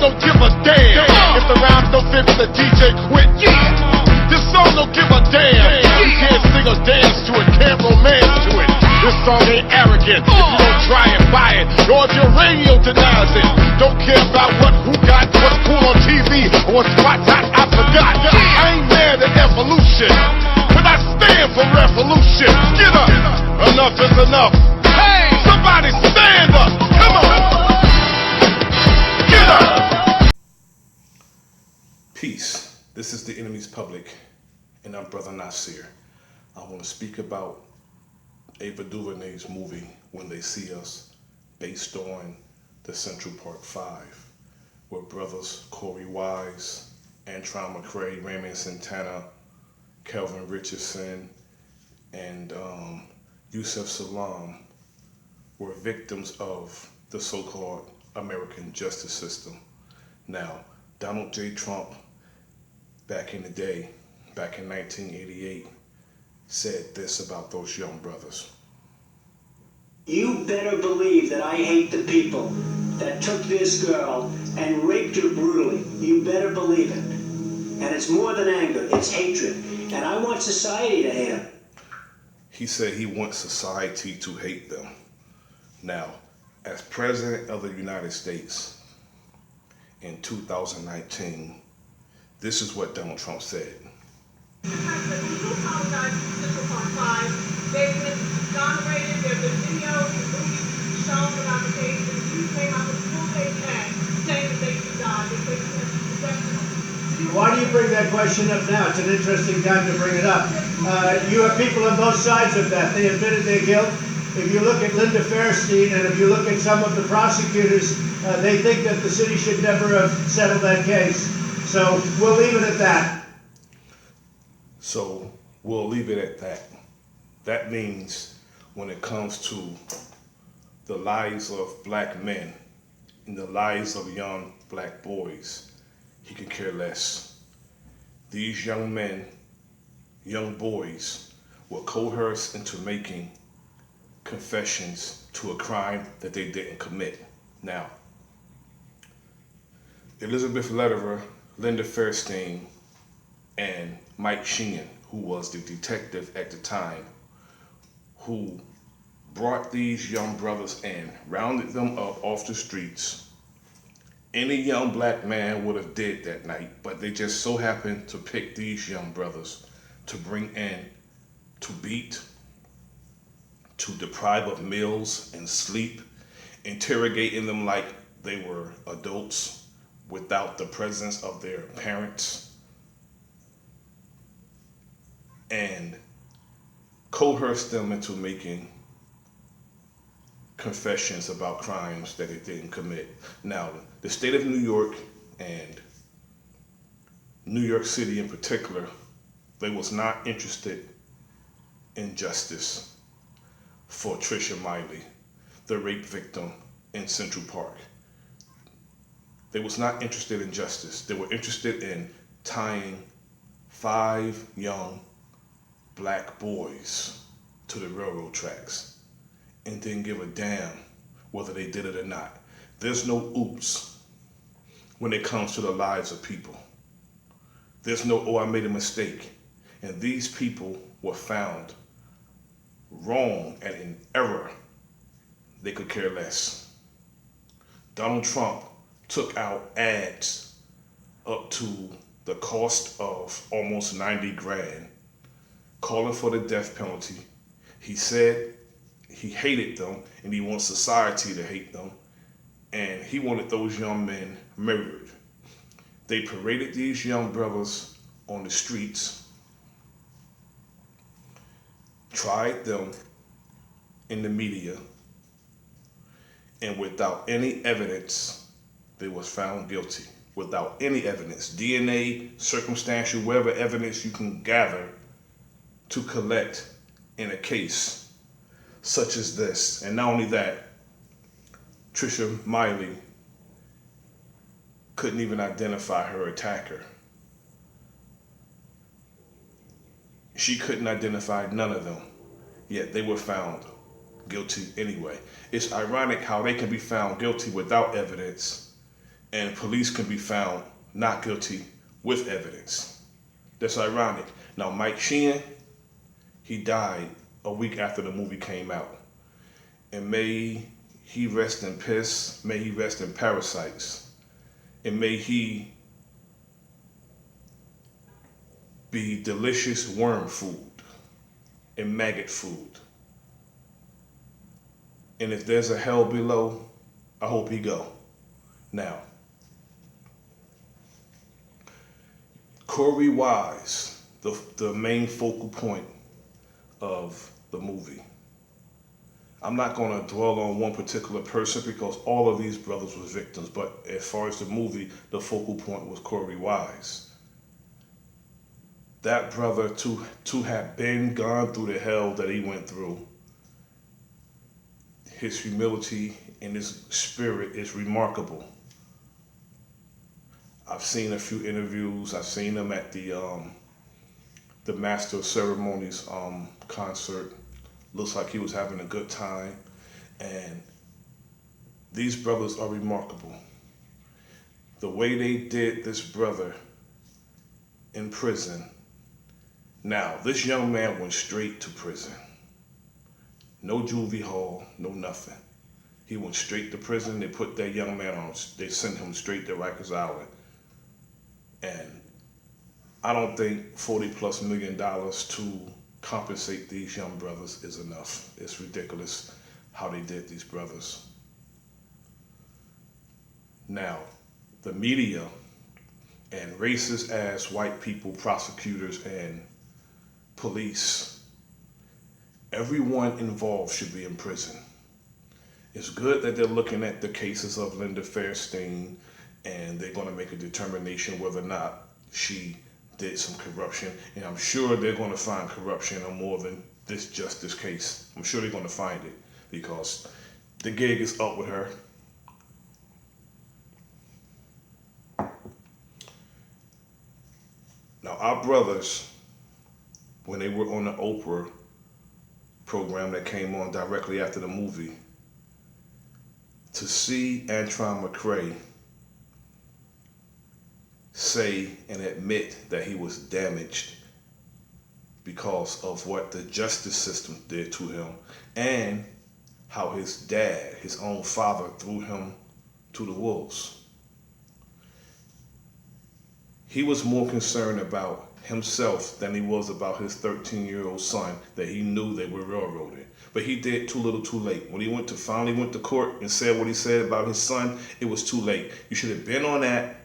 don't give a damn. If the rhymes don't fit, the DJ quit. This song don't give a damn. You can't sing or dance to it, can't romance to it. This song ain't arrogant. If you don't try it, buy it. Or if your radio denies it. Don't care about who got what's cool on TV or what spot's hot, I forgot. I ain't mad at evolution, but I stand for revolution. Get up. Enough is enough. Hey, somebody stand up. Come on. Get up. Peace. This is The Enemy's Public, and I'm Bro.Nasir. I want to speak about Ava DuVernay's movie, When They See Us, based on the Central Park 5, where brothers Corey Wise, Antron McCray, Raymond Santana, Kelvin Richardson, and Yusef Salaam were victims of the so-called American justice system. Now, Donald J. Trump, back in the day, back in 1988, said this about those young brothers. You better believe that I hate the people that took this girl and raped her brutally. You better believe it. And it's more than anger, it's hatred. And I want society to hate them. He said he wants society to hate them. Now, as President of the United States in 2019, this is what Donald Trump said. Mr. President, we do apologize to Central Park 5. They've been exonerated. There have been videos and movies shown about the case, and you came out with a full-page ad saying that they should die. They say it's exceptional. Why do you bring that question up now? It's an interesting time to bring it up. You have people on both sides of that. They admitted their guilt. If you look at Linda Fairstein and if you look at some of the prosecutors, they think that the city should never have settled that case. So we'll leave it at that. So we'll leave it at that. That means when it comes to the lives of black men and the lives of young black boys, he could care less. These young men, young boys, were coerced into making confessions to a crime that they didn't commit. Now, Elizabeth Lederer, Linda Fairstein, and Mike Sheehan, who was the detective at the time, who brought these young brothers in, rounded them up off the streets. Any young black man would have did that night, but they just so happened to pick these young brothers to bring in, to beat, to deprive of meals and sleep, interrogating them like they were adults without the presence of their parents, and coerced them into making confessions about crimes that they didn't commit. Now, the state of New York and New York City in particular, they was not interested in justice for Trisha Miley, the rape victim in Central Park. They was not interested in justice. They were interested in tying 5 young black boys to the railroad tracks and didn't give a damn whether they did it or not. There's no oops when it comes to the lives of people. There's no, oh, I made a mistake. And these people were found wrong and in error. They could care less. Donald Trump took out ads up to the cost of almost 90 grand, calling for the death penalty. He said he hated them and he wants society to hate them, and he wanted those young men murdered. They paraded these young brothers on the streets, tried them in the media, and without any evidence, they was found guilty. Without any evidence, DNA, circumstantial, whatever evidence you can gather to collect in a case such as this. And not only that, Trisha Miley couldn't even identify her attacker. She couldn't identify none of them, yet they were found guilty anyway. It's ironic how they can be found guilty without evidence, and police can be found not guilty with evidence. That's ironic. Now, Mike Sheehan, he died a week after the movie came out. And may he rest in piss, may he rest in parasites, and may he be delicious worm food and maggot food. And if there's a hell below, I hope he go. Now, Corey Wise, the main focal point of the movie. I'm not going to dwell on one particular person because all of these brothers were victims, but as far as the movie, the focal point was Corey Wise. That brother, to have gone through the hell that he went through, his humility and his spirit is remarkable. I've seen a few interviews. I've seen him at the Master of Ceremonies concert. Looks like he was having a good time. And these brothers are remarkable. The way they did this brother in prison. Now, this young man went straight to prison. No juvie hall, no nothing. He went straight to prison. They put that young man on, they sent him straight to Rikers Island. And I don't think $40+ million to compensate these young brothers is enough. It's ridiculous how they did these brothers. Now, the media and racist ass white people, prosecutors and police, everyone involved should be in prison. It's good that they're looking at the cases of Linda Fairstein and they're going to make a determination whether or not she did some corruption. And I'm sure they're going to find corruption on more than this justice case. I'm sure they're going to find it because the gig is up with her. Now, our brothers, when they were on the Oprah program that came on directly after the movie, to see Antron McCray say and admit that he was damaged because of what the justice system did to him and how his dad, his own father, threw him to the wolves. He was more concerned about himself than he was about his 13-year-old son that he knew they were railroaded. But he did too little too late. When he finally went to court and said what he said about his son, it was too late. You should have been on that.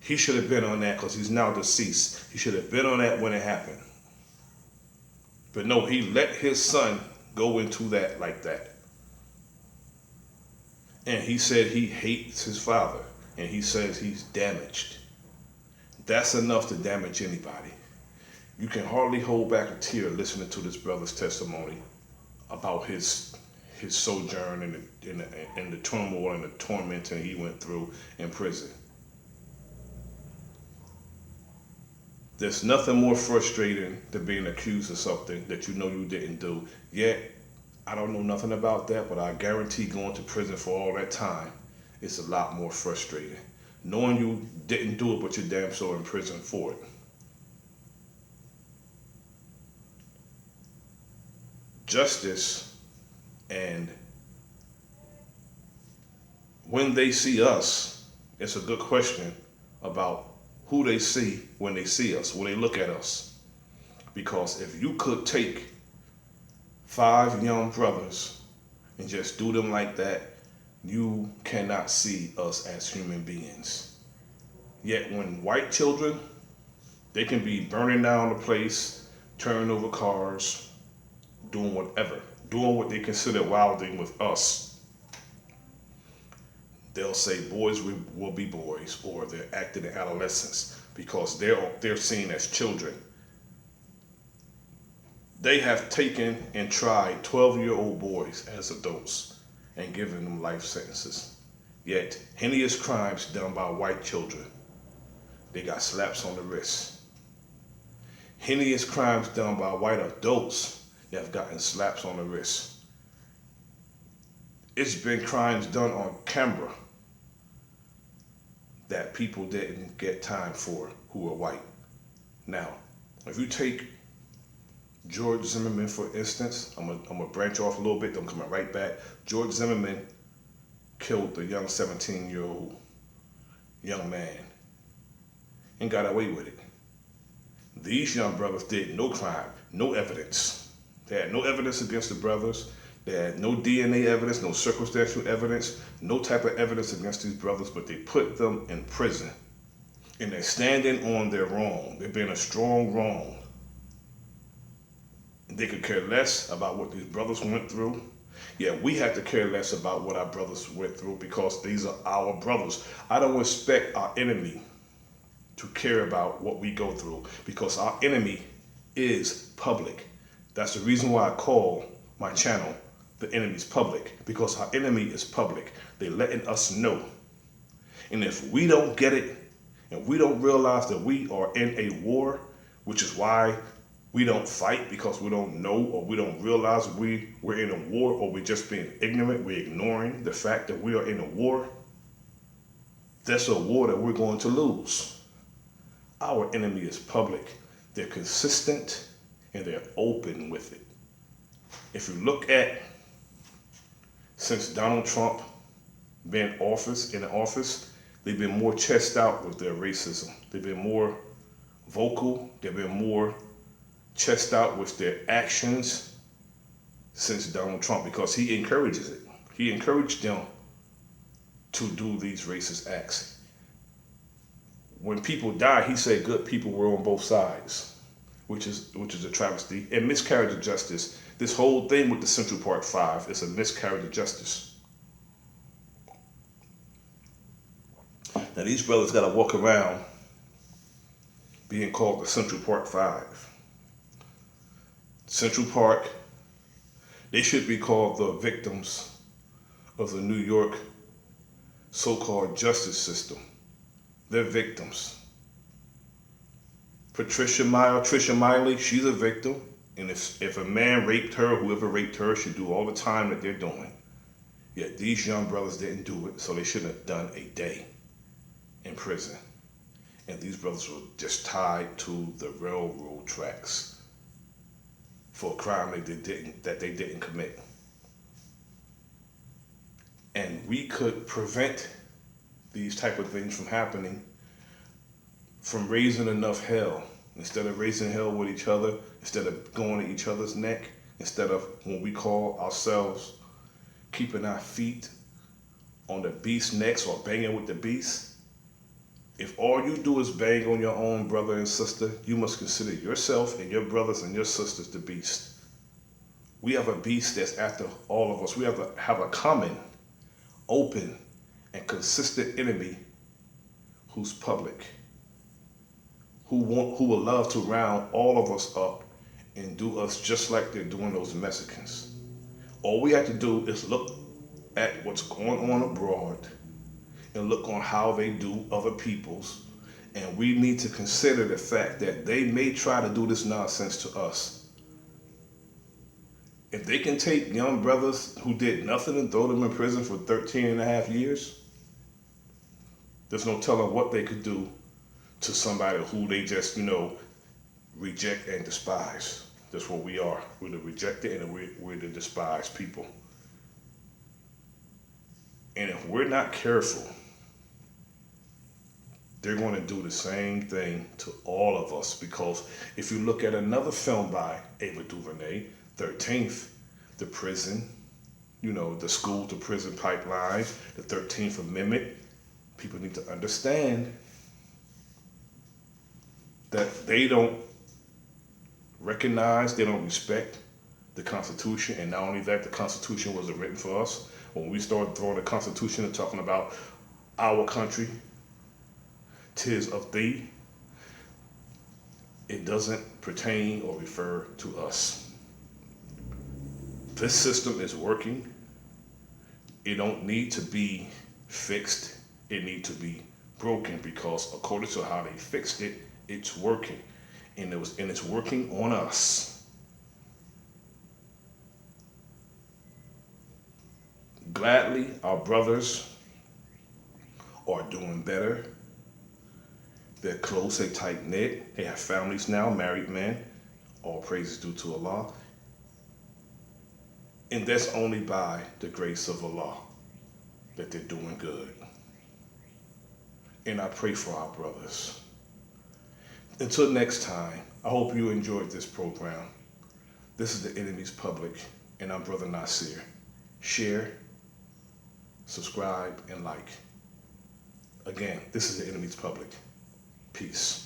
He should have been on that because he's now deceased. He should have been on that when it happened. But no, he let his son go into that like that. And he said he hates his father. And he says he's damaged. That's enough to damage anybody. You can hardly hold back a tear listening to this brother's testimony about his sojourn and the turmoil and the tormenting he went through in prison. There's nothing more frustrating than being accused of something that you know you didn't do. Yet, I don't know nothing about that, but I guarantee going to prison for all that time is a lot more frustrating. Knowing you didn't do it, but you're damn so in prison for it. Justice, and when they see us, it's a good question about who they see when they see us, when they look at us. Because if you could take 5 young brothers and just do them like that, you cannot see us as human beings. Yet when white children, they can be burning down the place, turning over cars, doing whatever, doing what they consider wilding with us. They'll say boys will be boys, or they're acting in adolescence because they're seen as children. They have taken and tried 12-year-old boys as adults and given them life sentences. Yet, heinous crimes done by white children, they got slaps on the wrist. Heinous crimes done by white adults, they have gotten slaps on the wrist. It's been crimes done on camera that people didn't get time for who were white. Now, if you take George Zimmerman, for instance, I'm gonna branch off a little bit, I'm coming right back. George Zimmerman killed the young 17-year-old young man and got away with it. These young brothers did no crime, no evidence. They had no evidence against the brothers. They had no DNA evidence, no circumstantial evidence, no type of evidence against these brothers, but they put them in prison. And they're standing on their wrong. They're being a strong wrong. And they could care less about what these brothers went through. Yeah, we have to care less about what our brothers went through because these are our brothers. I don't expect our enemy to care about what we go through because our enemy is public. That's the reason why I call my channel The Enemy's Public, because our enemy is public. They're letting us know. And if we don't get it, and we don't realize that we are in a war, which is why we don't fight, because we don't know or we don't realize we're in a war, or we're just being ignorant, we're ignoring the fact that we are in a war, that's a war that we're going to lose. Our enemy is public. They're consistent and they're open with it. If you look at, since Donald Trump been in office, they've been more chest out with their racism. They've been more vocal. They've been more chest out with their actions since Donald Trump, because he encourages it. He encouraged them to do these racist acts. When people die, he said good people were on both sides, which is a travesty. And miscarriage of justice. This whole thing with the Central Park 5 is a miscarriage of justice. Now these brothers got to walk around being called the Central Park 5. Central Park, they should be called the victims of the New York so-called justice system. They're victims. Trisha Miley, she's a victim. And if a man raped her, whoever raped her should do all the time that they're doing. Yet these young brothers didn't do it, so they shouldn't have done a day in prison. And these brothers were just tied to the railroad tracks for a crime that they didn't commit. And we could prevent these type of things from happening from raising enough hell. Instead of raising hell with each other, instead of going at each other's neck, instead of when we call ourselves keeping our feet on the beast's necks or banging with the beast. If all you do is bang on your own brother and sister, you must consider yourself and your brothers and your sisters the beast. We have a beast that's after all of us. We have a common, open, and consistent enemy who's public, who will love to round all of us up and do us just like they're doing those Mexicans. All we have to do is look at what's going on abroad and look on how they do other people's, and we need to consider the fact that they may try to do this nonsense to us. If they can take young brothers who did nothing and throw them in prison for 13 and a half years, there's no telling what they could do to somebody who they just, reject and despise. That's what we are. We're the rejected and we're the despised people. And if we're not careful, they're going to do the same thing to all of us. Because if you look at another film by Ava DuVernay, 13th, the prison, the school to prison pipeline, the 13th Amendment, people need to understand that they don't recognize, they don't respect the Constitution. And not only that, the Constitution wasn't written for us. When we started throwing the Constitution and talking about our country, 'tis of thee, it doesn't pertain or refer to us. This system is working. It don't need to be fixed. It needs to be broken, because according to how they fixed it, it's working. And it's working on us. Gladly, our brothers are doing better. They're close, they're tight-knit. They have families now, married men. All praises due to Allah. And that's only by the grace of Allah that they're doing good. And I pray for our brothers. Until next time, I hope you enjoyed this program. This is The Enemy's Public, and I'm Brother Nasir. Share, subscribe, and like. Again, this is The Enemy's Public. Peace.